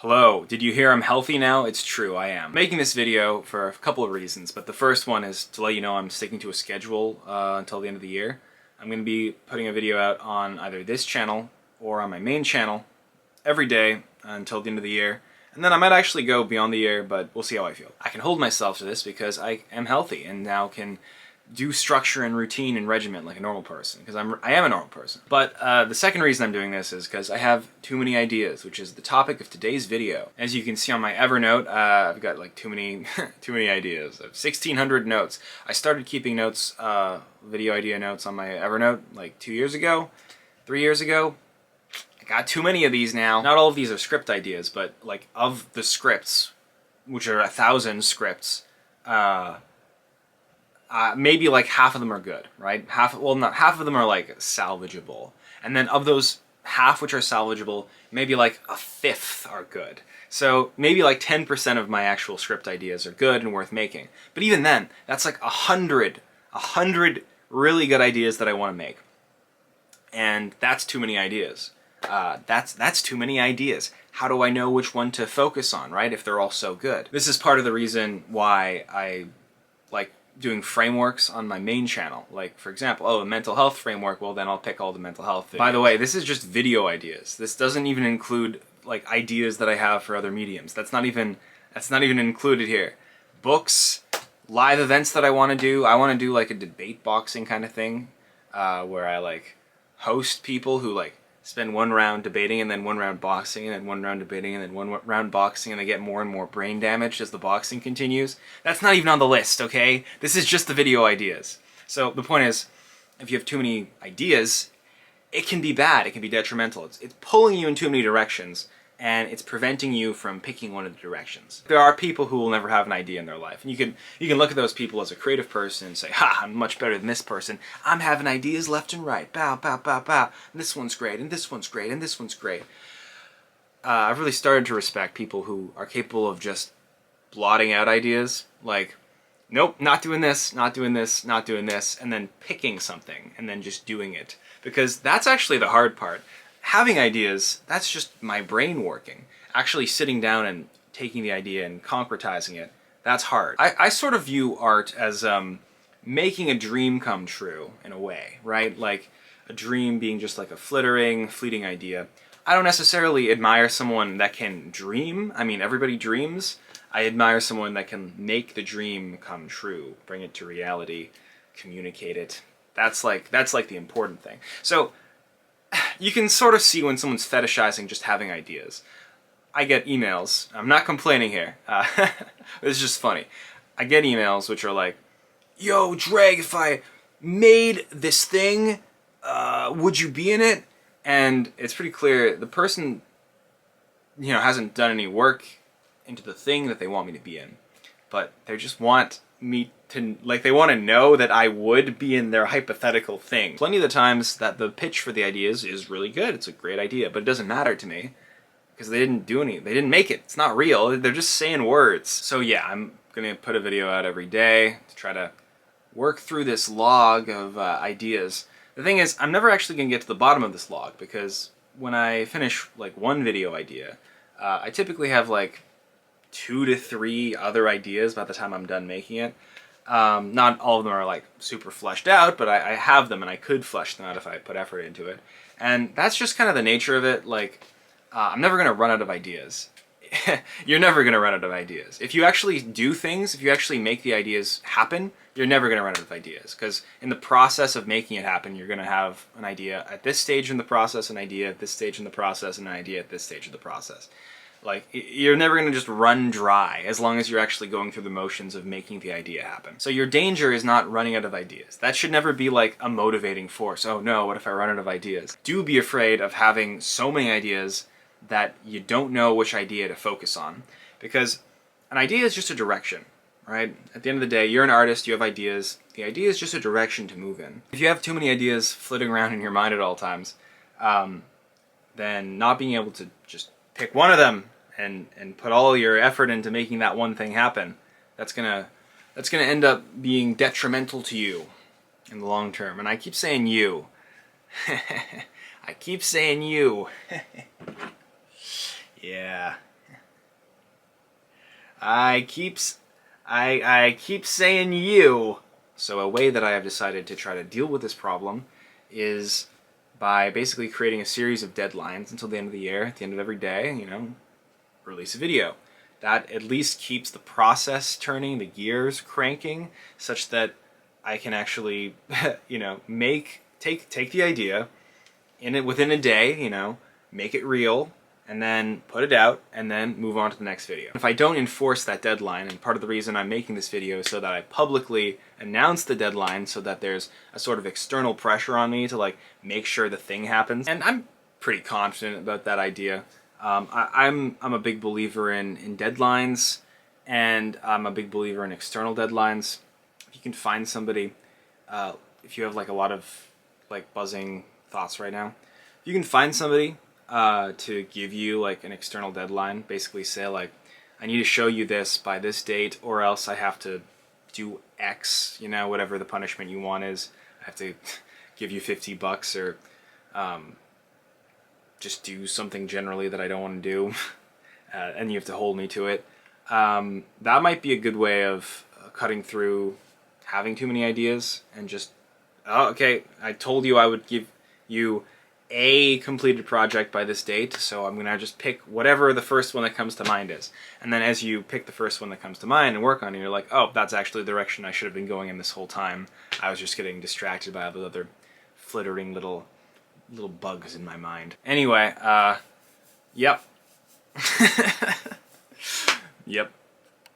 Hello, did you hear I'm healthy now? It's true, I am. I'm making this video for a couple of reasons, but the first one is to let you know I'm sticking to a schedule until the end of the year. I'm going to be putting a video out on either this channel or on my main channel every day until the end of the year. And then I might actually go beyond the year, but we'll see how I feel. I can hold myself to this because I am healthy and now can do structure and routine and regiment like a normal person, because I am a normal person. But the second reason I'm doing this is because I have too many ideas, which is the topic of today's video. As you can see on my Evernote, I've got like too many ideas. I have 1,600 notes. I started keeping notes, video idea notes on my Evernote like 2 years ago, 3 years ago. I got too many of these now. Not all of these are script ideas, but like of the scripts, which are 1,000 scripts, maybe like half of them are good, right? Half of them are like salvageable. And then of those half which are salvageable, maybe like a fifth are good. So maybe like 10% of my actual script ideas are good and worth making. But even then, that's like 100 really good ideas that I want to make. And that's too many ideas. That's too many ideas. How do I know which one to focus on, right? If they're all so good. This is part of the reason why I like doing frameworks on my main channel. Like, for example, a mental health framework, well then I'll pick all the mental health videos. By the way, this is just video ideas. This doesn't even include like ideas that I have for other mediums. That's not even included here. Books, live events that I want to do. I want to do like a debate boxing kind of thing, where I like host people who like spend one round debating and then one round boxing and then one round debating and then one round boxing, and they get more and more brain damaged as the boxing continues. That's not even on the list, okay? This is just the video ideas. So the point is, if you have too many ideas, it can be bad, it can be detrimental. It's pulling you in too many directions, and it's preventing you from picking one of the directions. There are people who will never have an idea in their life, and you can look at those people as a creative person and say, ha, I'm much better than this person. I'm having ideas left and right, bow, bow, bow, bow, and this one's great, and this one's great, and this one's great. I've really started to respect people who are capable of just blotting out ideas, like, nope, not doing this, not doing this, not doing this, and then picking something, and then just doing it. Because that's actually the hard part. Having ideas, that's just my brain working. Actually sitting down and taking the idea and concretizing it, that's hard. I sort of view art as making a dream come true, in a way, right? Like a dream being just like a fleeting idea. I don't necessarily admire someone that can dream. I mean, everybody dreams. I admire someone that can make the dream come true, bring it to reality, communicate it. That's like the important thing. So you can sort of see when someone's fetishizing just having ideas. I get emails. I'm not complaining here. It's just funny. I get emails which are like, yo, Dreg, if I made this thing, would you be in it? And it's pretty clear the person, hasn't done any work into the thing that they want me to be in. But they just want me to, like, they want to know that I would be in their hypothetical thing. Plenty of the times that the pitch for the ideas is really good. It's a great idea, but it doesn't matter to me because they didn't make it. It's not real. They're just saying words. So yeah, I'm gonna put a video out every day to try to work through this log of ideas. The thing is, I'm never actually gonna get to the bottom of this log, because when I finish like one video idea, I typically have like 2 to 3 other ideas by the time I'm done making it. Not all of them are like super fleshed out, but I have them and I could flesh them out if I put effort into it. And that's just kind of the nature of it. Like, I'm never going to run out of ideas. You're never going to run out of ideas. If you actually do things, if you actually make the ideas happen, you're never going to run out of ideas. Because in the process of making it happen, you're going to have an idea at this stage in the process, an idea at this stage in the process, and an idea at this stage of the process. Like, you're never going to just run dry as long as you're actually going through the motions of making the idea happen. So your danger is not running out of ideas. That should never be like a motivating force. Oh no, what if I run out of ideas? Do be afraid of having so many ideas that you don't know which idea to focus on. Because an idea is just a direction, right? At the end of the day, you're an artist, you have ideas. The idea is just a direction to move in. If you have too many ideas flitting around in your mind at all times, then not being able to just pick one of them and put all your effort into making that one thing happen, that's gonna end up being detrimental to you in the long term. And I keep saying you. I keep saying you. Yeah. I keep saying you. So a way that I have decided to try to deal with this problem is by basically creating a series of deadlines until the end of the year. At the end of every day, you know, release a video. That at least keeps the process turning, the gears cranking, such that I can actually, you know, take the idea in it within a day, you know, make it real, and then put it out, and then move on to the next video. If I don't enforce that deadline, and part of the reason I'm making this video is so that I publicly announce the deadline so that there's a sort of external pressure on me to like make sure the thing happens, and I'm pretty confident about that idea. I'm a big believer in deadlines, and I'm a big believer in external deadlines. If you can find somebody, if you have like a lot of like buzzing thoughts right now, if you can find somebody to give you like an external deadline, basically say like, I need to show you this by this date, or else I have to do X, you know, whatever the punishment you want is. I have to give you $50 or just do something generally that I don't want to do, and you have to hold me to it. That might be a good way of cutting through having too many ideas and just, oh, okay, I told you I would give you a completed project by this date, so I'm gonna just pick whatever the first one that comes to mind is. And then as you pick the first one that comes to mind and work on it, you're like, oh, that's actually the direction I should have been going in this whole time. I was just getting distracted by all the other flittering little bugs in my mind. Anyway, yep. Yep.